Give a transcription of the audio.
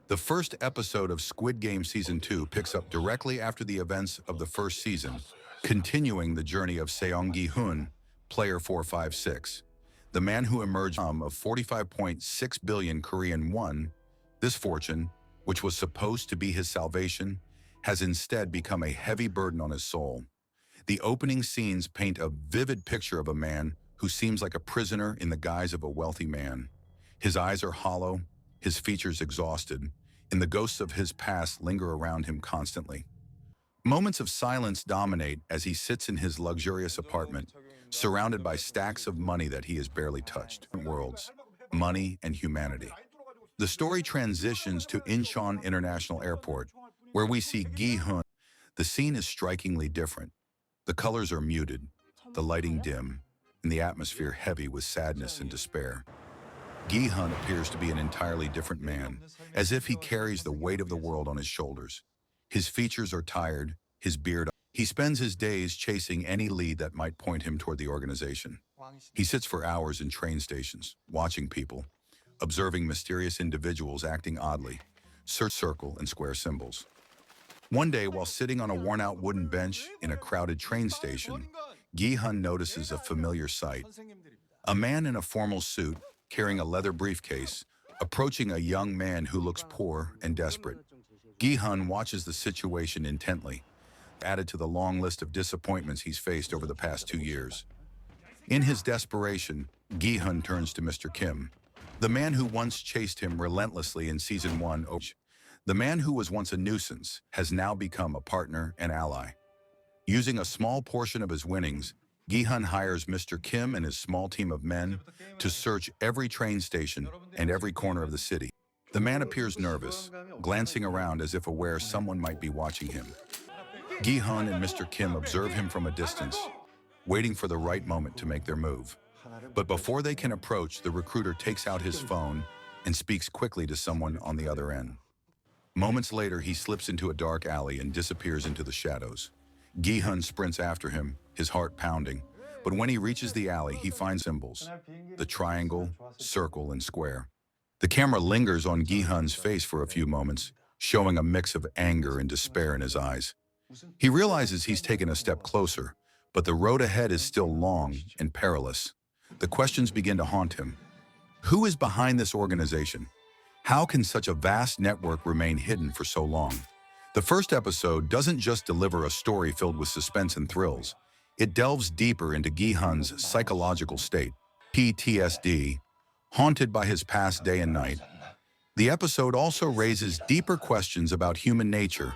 The first episode of Squid Game Season 2 picks up directly after the events of the first season, continuing the journey of Seong Gi-hun, player 456, the man who emerged of 45.6 billion Korean won. This fortune, which was supposed to be his salvation, has instead become a heavy burden on his soul. The opening scenes paint a vivid picture of a man who seems like a prisoner in the guise of a wealthy man. His eyes are hollow, his features exhausted, and the ghosts of his past linger around him constantly. Moments of silence dominate as he sits in his luxurious apartment, surrounded by stacks of money that he has barely touched. Worlds, money, and humanity. The story transitions to Incheon International Airport, where we see Gi-hun. The scene is strikingly different. The colors are muted, the lighting dim, and the atmosphere heavy with sadness and despair. Gi-hun appears to be an entirely different man, as if he carries the weight of the world on his shoulders. His features are tired, his beard. He spends his days chasing any lead that might point him toward the organization. He sits for hours in train stations, watching people, observing mysterious individuals acting oddly, circle and square symbols. One day, while sitting on a worn-out wooden bench in a crowded train station, Gi-hun notices a familiar sight. A man in a formal suit, carrying a leather briefcase, approaching a young man who looks poor and desperate. Gi-hun watches the situation intently, added to the long list of disappointments he's faced over the past 2 years. In his desperation, Gi-hun turns to Mr. Kim, the man who once chased him relentlessly in Season 1. The man who was once a nuisance has now become a partner and ally. Using a small portion of his winnings, Gi-hun hires Mr. Kim and his small team of men to search every train station and every corner of the city. The man appears nervous, glancing around as if aware someone might be watching him. Gi-hun and Mr. Kim observe him from a distance, waiting for the right moment to make their move. But before they can approach, the recruiter takes out his phone and speaks quickly to someone on the other end. Moments later, he slips into a dark alley and disappears into the shadows. Gi-hun sprints after him, his heart pounding, but when he reaches the alley, he finds symbols: the triangle, circle, and square. The camera lingers on Gi-hun's face for a few moments, showing a mix of anger and despair in his eyes. He realizes he's taken a step closer, but the road ahead is still long and perilous. The questions begin to haunt him. Who is behind this organization? How can such a vast network remain hidden for so long? The first episode doesn't just deliver a story filled with suspense and thrills. It delves deeper into Gi-hun's psychological state, PTSD, haunted by his past day and night. The episode also raises deeper questions about human nature